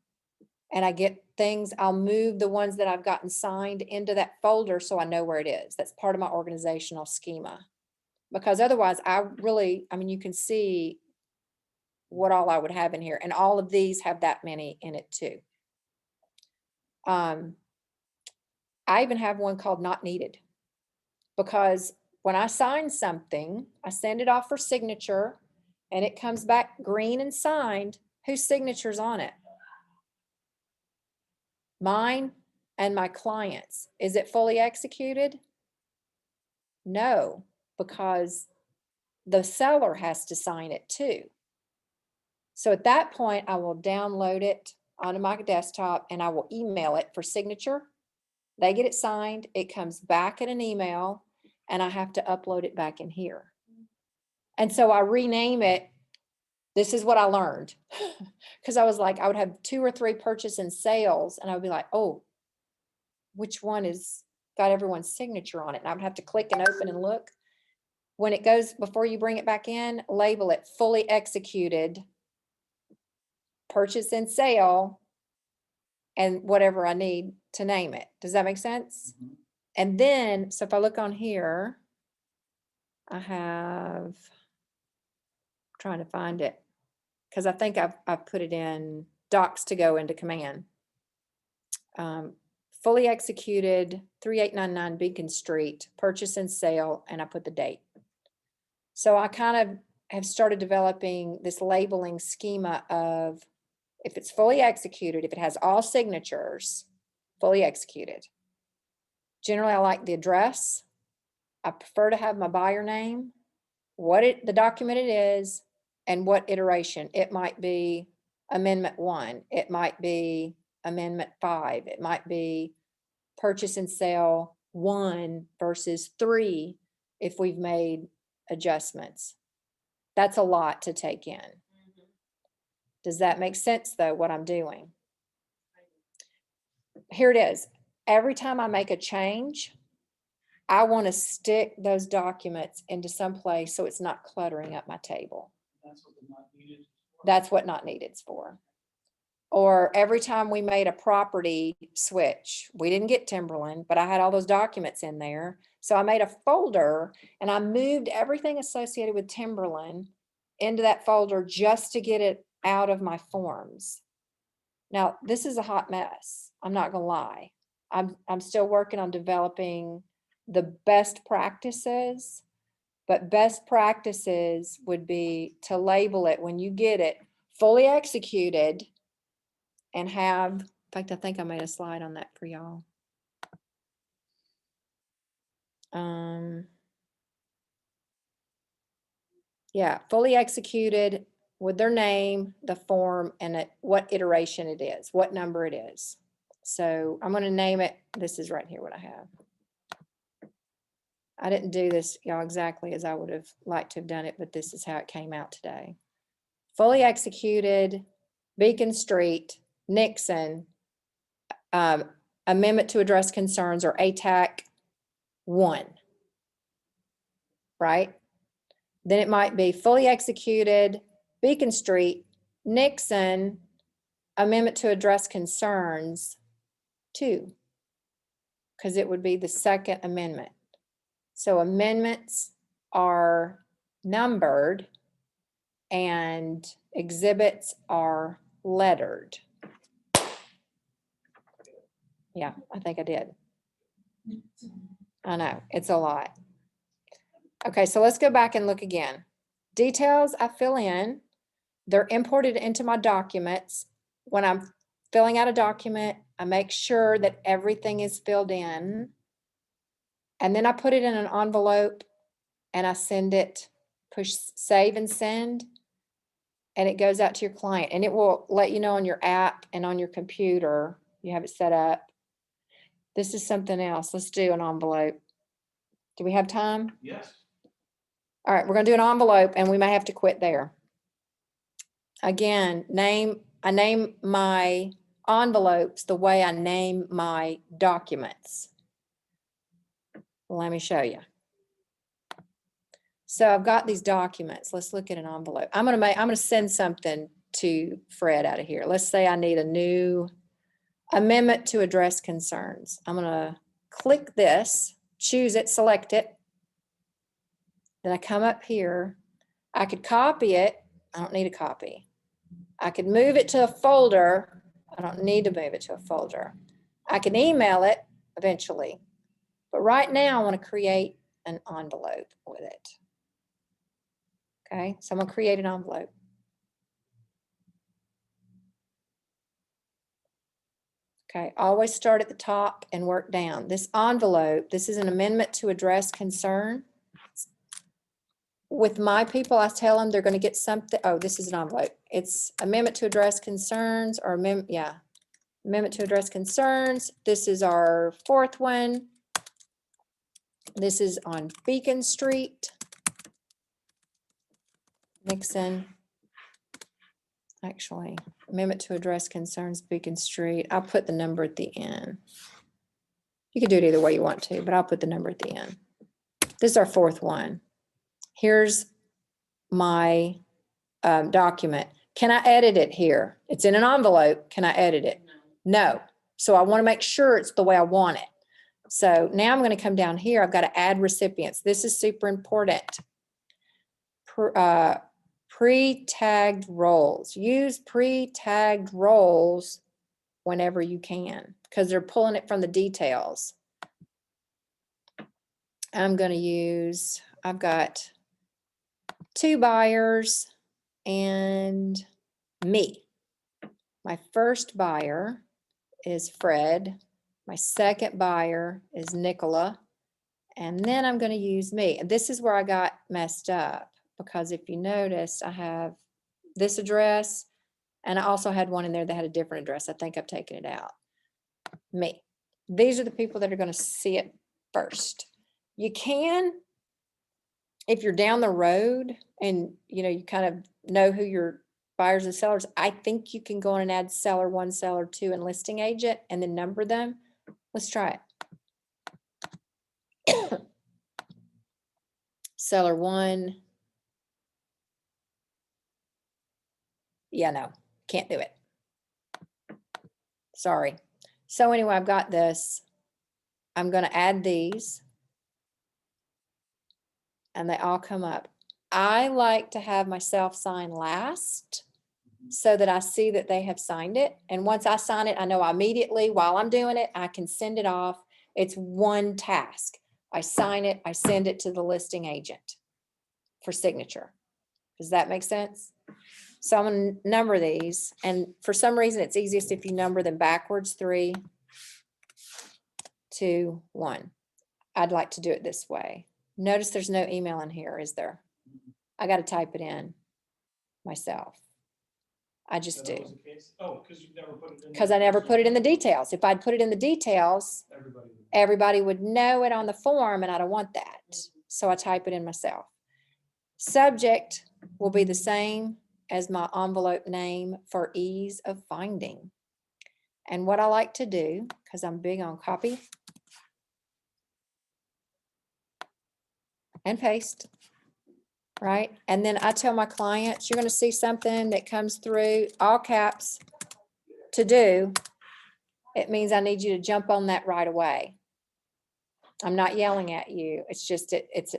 A: and I get things, I'll move the ones that I've gotten signed into that folder so I know where it is. That's part of my organizational schema. Because otherwise I mean, you can see what all I would have in here. And all of these have that many in it too. I even have one called not needed. Because when I sign something, I send it off for signature and it comes back green and signed, whose signature's on it? Mine and my client's. Is it fully executed? No, because the seller has to sign it too. So at that point, I will download it onto my desktop and I will email it for signature. They get it signed, it comes back in an email, and I have to upload it back in here. And so I rename it. This is what I learned. Because I was like, I would have 2 or 3 purchase and sales, and I would be like, oh, which one is got everyone's signature on it? And I would have to click and open and look. When it goes, before you bring it back in, label it fully executed, purchase and sale, and whatever I need to name it. Does that make sense?
C: Mhm.
A: And then, so if I look on here, I have, trying to find it, because I think I've put it in docs to go into command. Fully executed, 3899 Beacon Street, purchase and sale, and I put the date. So I kind of have started developing this labeling schema of if it's fully executed, if it has all signatures, fully executed. Generally, I like the address. I prefer to have my buyer name, the document it is, and what iteration. It might be Amendment 1. It might be Amendment 5. It might be purchase and sale 1 versus 3 if we've made adjustments. That's a lot to take in. Does that make sense though, what I'm doing? Here it is. Every time I make a change, I want to stick those documents into some place so it's not cluttering up my table.
C: That's what the not needed.
A: That's what not needed's for. Or every time we made a property switch, we didn't get Timberland, but I had all those documents in there. So I made a folder and I moved everything associated with Timberland into that folder just to get it out of my forms. Now, this is a hot mess. I'm not gonna lie. I'm still working on developing the best practices But best practices would be to label it when you get it fully executed and have, in fact, I think I made a slide on that for y'all. Yeah, fully executed with their name, the form, and what iteration it is, what number it is. So I'm going to name it. This is right here what I have. I didn't do this, y'all, exactly as I would have liked to have done it, but this is how it came out today. Fully executed, Beacon Street, Nixon, amendment to address concerns, or ATAC 1, right? Then it might be fully executed, Beacon Street, Nixon, amendment to address concerns 2, because it would be the second amendment. So amendments are numbered and exhibits are lettered. Yeah, I think I did. I know, it's a lot. Okay, so let's go back and look again. Details I fill in, they're imported into my documents. When I'm filling out a document, I make sure that everything is filled in. And then I put it in an envelope and I send it, push save and send, and it goes out to your client. And it will let you know on your app and on your computer, you have it set up. This is something else. Let's do an envelope. Do we have time?
C: Yes.
A: All right, we're gonna do an envelope and we may have to quit there. Again, I name my envelopes the way I name my documents. Let me show you. So I've got these documents. Let's look at an envelope. I'm gonna send something to Fred out of here. Let's say I need a new amendment to address concerns. I'm gonna click this, choose it, select it. Then I come up here. I could copy it. I don't need a copy. I could move it to a folder. I don't need to move it to a folder. I can email it eventually. But right now I want to create an envelope with it. Okay, so I'm gonna create an envelope. Okay, always start at the top and work down. This envelope, this is an amendment to address concern. With my people, I tell them they're gonna get something. Oh, this is an envelope. It's amendment to address concerns or amendment to address concerns. This is our 4th one. This is on Beacon Street. Nixon. Actually, amendment to address concerns, Beacon Street. I'll put the number at the end. You can do it either way you want to, but I'll put the number at the end. This is our 4th one. Here's my document. Can I edit it here? It's in an envelope. Can I edit it? No. So I want to make sure it's the way I want it. So now I'm going to come down here. I've got to add recipients. This is super important. Pre-tagged roles. Use pre-tagged roles whenever you can because they're pulling it from the details. I'm going to use, I've got 2 buyers and me. My first buyer is Fred. My second buyer is Nicola. And then I'm going to use me. And this is where I got messed up because if you notice, I have this address and I also had one in there that had a different address. I think I've taken it out. Me. These are the people that are going to see it first. You can, if you're down the road and you kind of know who your buyers and sellers, I think you can go on and add seller 1, seller 2, and listing agent and then number them. Let's try it. Seller 1. Yeah, no, can't do it. Sorry. So anyway, I've got this. I'm going to add these. And they all come up. I like to have myself sign last so that I see that they have signed it. And once I sign it, I know immediately while I'm doing it, I can send it off. It's one task. I sign it, I send it to the listing agent. for signature. Does that make sense? So I'm gonna number these, and for some reason, it's easiest if you number them backwards, 3, 2, 1. I'd like to do it this way. Notice there's no email in here, is there? I gotta type it in myself. I just
C: Is that
A: do,
C: always the case? Oh, because you never put it in.
A: because I never put it in the details. If I'd put it in the details,
C: Everybody. would.
A: everybody would know it on the form, and I don't want that. So I type it in myself. Subject will be the same as my envelope name for ease of finding. And what I like to do, because I'm big on copy and paste, right? And then I tell my clients, you're gonna see something that comes through all caps, to do. It means I need you to jump on that right away. I'm not yelling at you. It's just, it's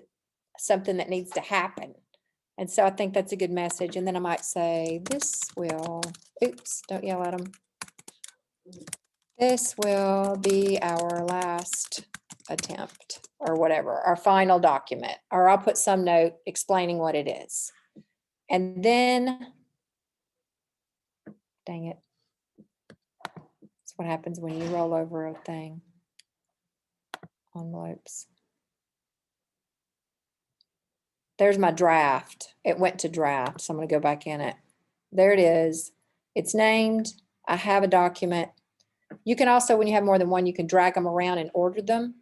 A: something that needs to happen. And so I think that's a good message. And then I might say, this will, oops, don't yell at them. This will be our last attempt, or whatever, our final document, or I'll put some note explaining what it is. And then, dang it. That's what happens when you roll over a thing. Envelopes. There's my draft. It went to draft, so I'm gonna go back in it. There it is. It's named. I have a document. You can also, when you have more than one, you can drag them around and order them.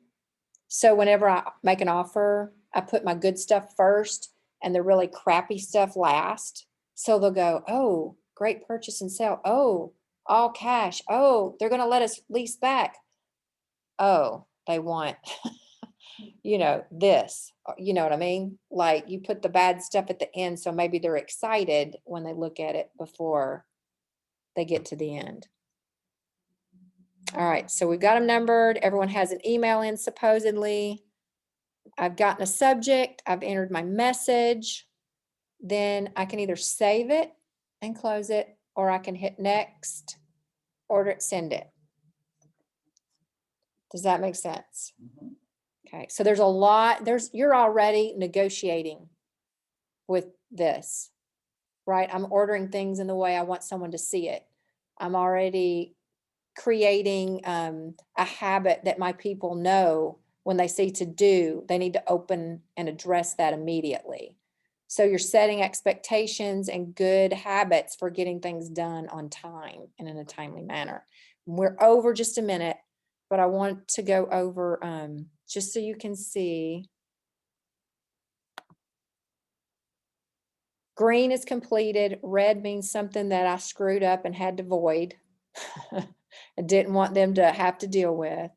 A: So whenever I make an offer, I put my good stuff first and the really crappy stuff last. So they'll go, oh, great purchase and sale. Oh, all cash. Oh, they're gonna let us lease back. Oh, they want, this, you know what I mean? Like you put the bad stuff at the end, so maybe they're excited when they look at it before they get to the end. All right, so we've got them numbered. Everyone has an email in supposedly. I've gotten a subject. I've entered my message. Then I can either save it and close it, or I can hit next, order it, send it. Does that make sense? Okay, so there's a lot, you're already negotiating with this, right? I'm ordering things in the way I want someone to see it. I'm already creating a habit that my people know when they see to do, they need to open and address that immediately. So you're setting expectations and good habits for getting things done on time and in a timely manner. We're over just a minute, but I want to go over just so you can see. Green is completed. Red means something that I screwed up and had to void. I didn't want them to have to deal with.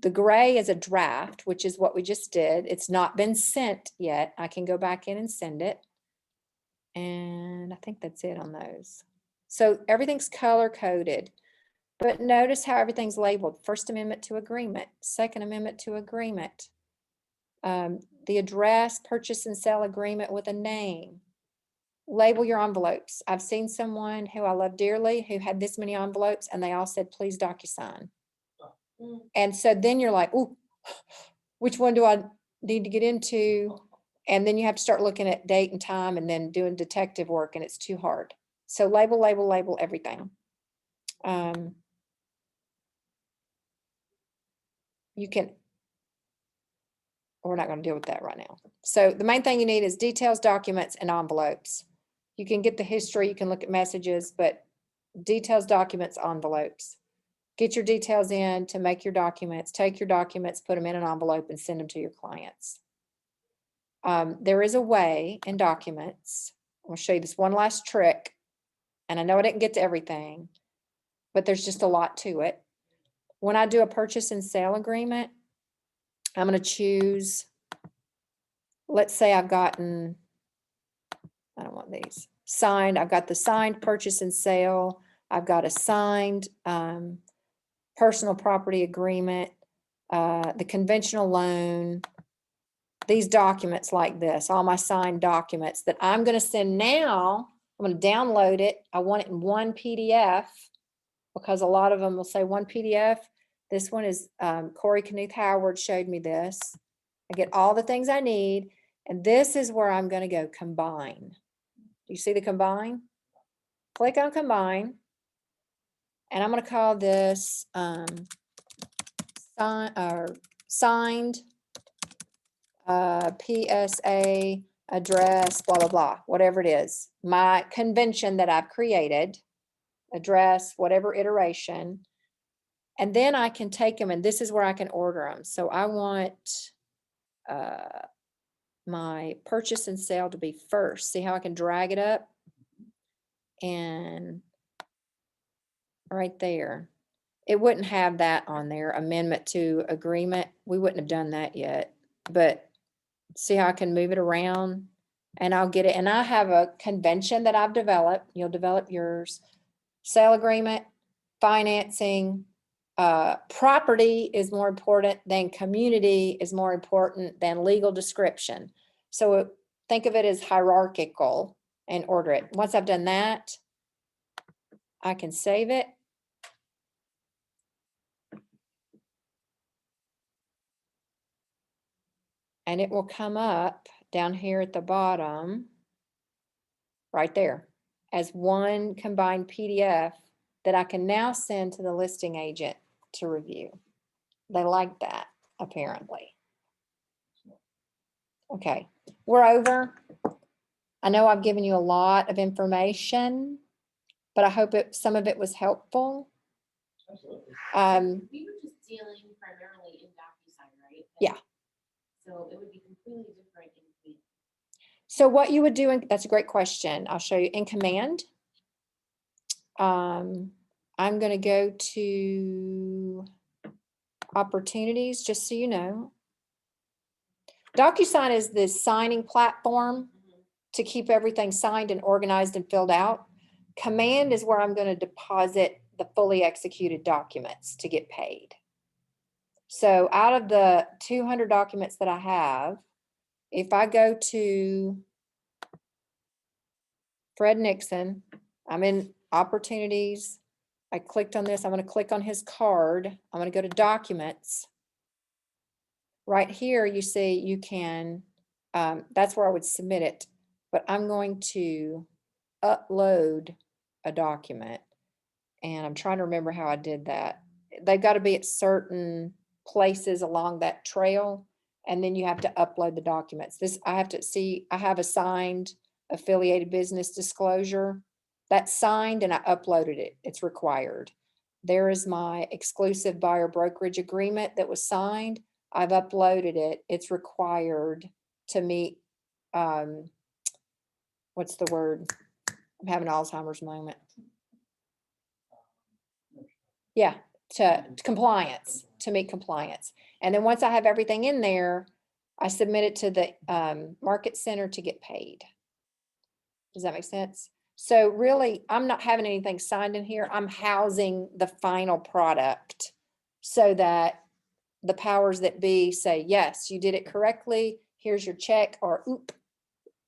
A: The gray is a draft, which is what we just did. It's not been sent yet. I can go back in and send it. And I think that's it on those. So everything's color coded, but notice how everything's labeled. First Amendment to agreement, Second Amendment to agreement. The address, purchase and sell agreement with a name. Label your envelopes. I've seen someone who I love dearly who had this many envelopes and they all said, please Docusign. And so then you're like, ooh, which one do I need to get into? And then you have to start looking at date and time and then doing detective work, and it's too hard. So label, label, label everything. You can, we're not going to deal with that right now. So the main thing you need is details, documents, and envelopes. You can get the history, you can look at messages, but details, documents, envelopes. Get your details in to make your documents, take your documents, put them in an envelope and send them to your clients. There is a way in documents. I'll show you this one last trick. And I know I didn't get to everything, but there's just a lot to it. When I do a purchase and sale agreement, I'm going to choose, let's say I've gotten, I don't want these, signed. I've got the signed purchase and sale. I've got a signed personal property agreement, the conventional loan, these documents like this, all my signed documents that I'm going to send now. I'm going to download it. I want it in one PDF because a lot of them will say one PDF. This one is Corey Knuth Howard showed me this. I get all the things I need. And this is where I'm gonna go combine. Do you see the combine? Click on combine. And I'm gonna call this, signed, PSA address, blah, blah, blah, whatever it is. My convention that I've created, address, whatever iteration. And then I can take them and this is where I can order them. So I want my purchase and sale to be first. See how I can drag it up? And right there. It wouldn't have that on there, amendment to agreement. We wouldn't have done that yet, but see how I can move it around and I'll get it. And I have a convention that I've developed. You'll develop yours. Sale agreement, financing, property is more important than community is more important than legal description. So think of it as hierarchical and order it. Once I've done that, I can save it. And it will come up down here at the bottom, right there, as one combined PDF that I can now send to the listing agent to review. They like that, apparently. Okay, we're over. I know I've given you a lot of information, but I hope some of it was helpful.
C: Absolutely.
F: We were just dealing primarily in Docusign, right?
A: Yeah.
F: So it would be completely different in Command.
A: So what you would do, that's a great question. I'll show you in Command. I'm going to go to opportunities, just so you know. Docusign is the signing platform to keep everything signed and organized and filled out. Command is where I'm going to deposit the fully executed documents to get paid. So out of the 200 documents that I have, if I go to Fred Nixon, I'm in opportunities. I clicked on this. I'm going to click on his card. I'm going to go to documents. Right here, you see you can, that's where I would submit it, but I'm going to upload a document. And I'm trying to remember how I did that. They've got to be at certain places along that trail. And then you have to upload the documents. This, I have to see, I have a signed affiliated business disclosure. That's signed and I uploaded it. It's required. There is my exclusive buyer brokerage agreement that was signed. I've uploaded it. It's required to meet, what's the word? I'm having an Alzheimer's moment. Yeah, to compliance, to meet compliance. And then once I have everything in there, I submit it to the market center to get paid. Does that make sense? So really, I'm not having anything signed in here. I'm housing the final product so that the powers that be say, yes, you did it correctly. Here's your check, or oop,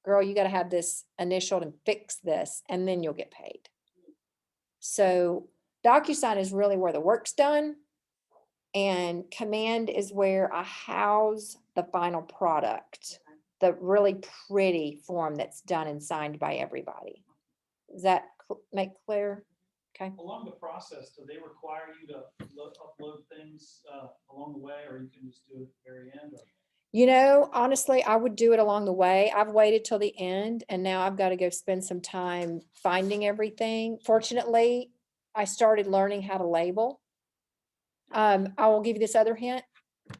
A: girl, you got to have this initialed and fix this, and then you'll get paid. So Docusign is really where the work's done, and Command is where I house the final product, the really pretty form that's done and signed by everybody. Does that make clear? Okay.
C: Along the process, do they require you to upload things along the way, or you can just do it at the very end? Or?
A: You know, honestly, I would do it along the way. I've waited till the end, and now I've got to go spend some time finding everything. Fortunately, I started learning how to label. I will give you this other hint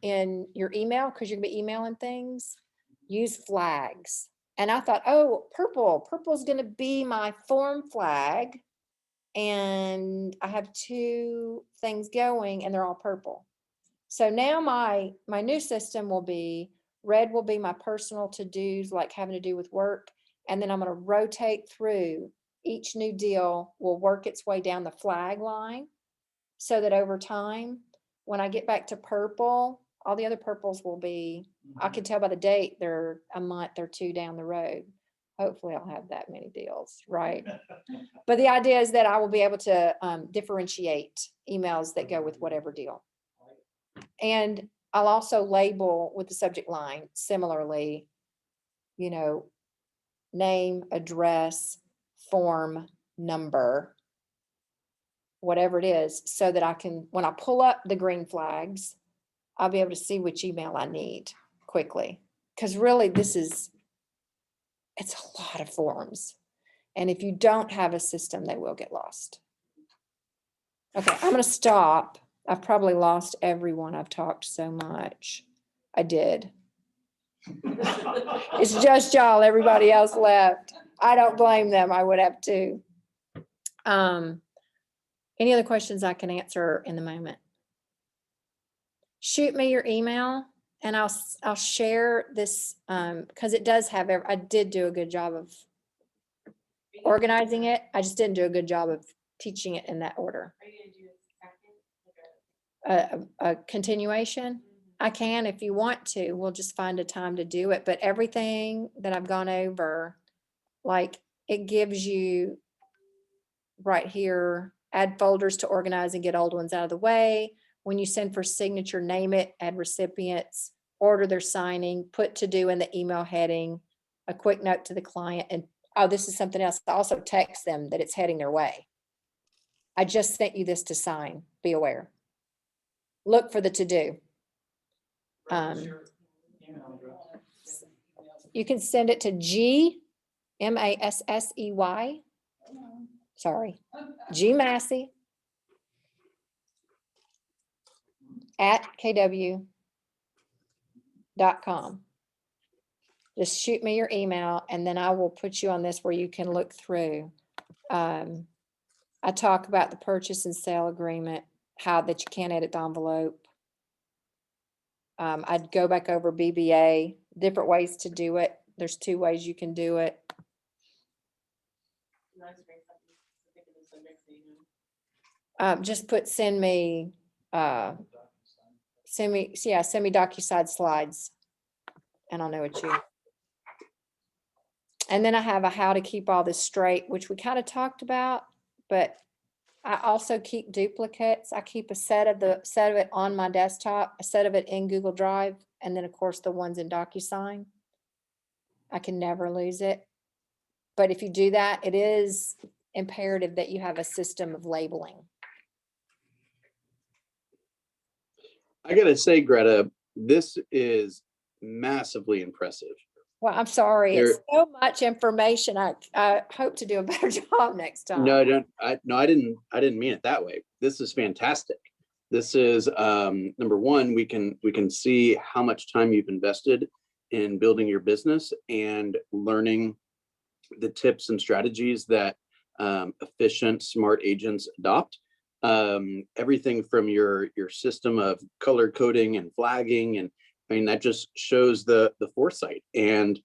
A: in your email, because you're gonna be emailing things. Use flags. And I thought, oh, purple's gonna be my form flag. And I have 2 things going and they're all purple. So now my new system will be, red will be my personal to-dos, like having to do with work. And then I'm going to rotate through. Each new deal will work its way down the flag line so that over time, when I get back to purple, all the other purples will be, I can tell by the date, they're a month or 2 down the road. Hopefully I'll have that many deals, right? But the idea is that I will be able to differentiate emails that go with whatever deal. And I'll also label with the subject line similarly you know, name, address, form, number, whatever it is, so that I can, when I pull up the green flags, I'll be able to see which email I need quickly. Because really, it's a lot of forms. And if you don't have a system, they will get lost. Okay, I'm going to stop. I've probably lost everyone. I've talked so much. I did. It's just y'all. Everybody else left. I don't blame them. I would have too. Any other questions I can answer in the moment? Shoot me your email and I'll share this because it does have, I did do a good job of organizing it. I just didn't do a good job of teaching it in that order.
F: Are you gonna do a second?
A: A continuation? I can if you want to. We'll just find a time to do it. But everything that I've gone over, like it gives you right here, add folders to organize and get old ones out of the way. When you send for signature, name it, add recipients, order their signing, put to do in the email heading, a quick note to the client. And oh, this is something else. I also text them that it's heading their way. I just sent you this to sign. Be aware. Look for the to do.
C: What's your email address?
A: You can send it to Massey. Sorry, Massey @kw.com. Just shoot me your email and then I will put you on this where you can look through. I talk about the purchase and sale agreement, how that you can't edit the envelope. I'd go back over BBA, different ways to do it. There's 2 ways you can do it. Just put send me Docusign slides and I'll know it's you. And then I have a how to keep all this straight, which we kind of talked about, but I also keep duplicates. I keep a set of it on my desktop, a set of it in Google Drive, and then of course the ones in Docusign. I can never lose it. But if you do that, it is imperative that you have a system of labeling.
I: I gotta say, Greta, this is massively impressive.
A: Well, I'm sorry. It's so much information. I hope to do a better job next time.
I: No, I didn't mean it that way. This is fantastic. This is number one, we can see how much time you've invested in building your business and learning the tips and strategies that efficient, smart agents adopt. Everything from your system of color coding and flagging, and I mean that just shows the foresight. And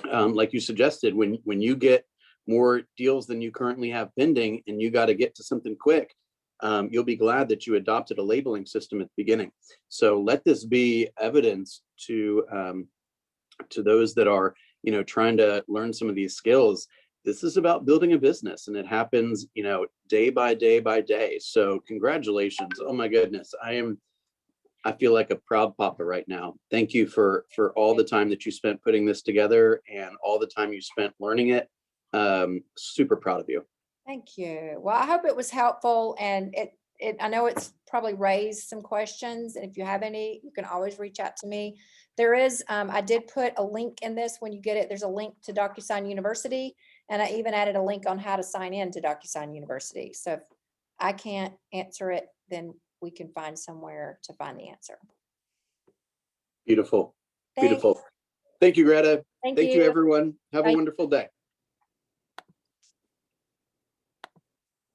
I: like you suggested, when you get more deals than you currently have pending and you got to get to something quick, you'll be glad that you adopted a labeling system at the beginning. So let this be evidence to those that are trying to learn some of these skills. This is about building a business, and it happens day by day by day. So congratulations. Oh my goodness, I feel like a proud papa right now. Thank you for all the time that you spent putting this together and all the time you spent learning it. Super proud of you.
A: Thank you. Well, I hope it was helpful, and I know it's probably raised some questions, and if you have any, you can always reach out to me. There is, I did put a link in this when you get it. There's a link to Docusign University, and I even added a link on how to sign in to Docusign University. So if I can't answer it, then we can find somewhere to find the answer.
I: Beautiful.
A: Thanks.
I: Beautiful. Thank you, Greta.
A: Thank
I: you,
A: you.
I: everyone. Have
A: Bye.
I: a wonderful day.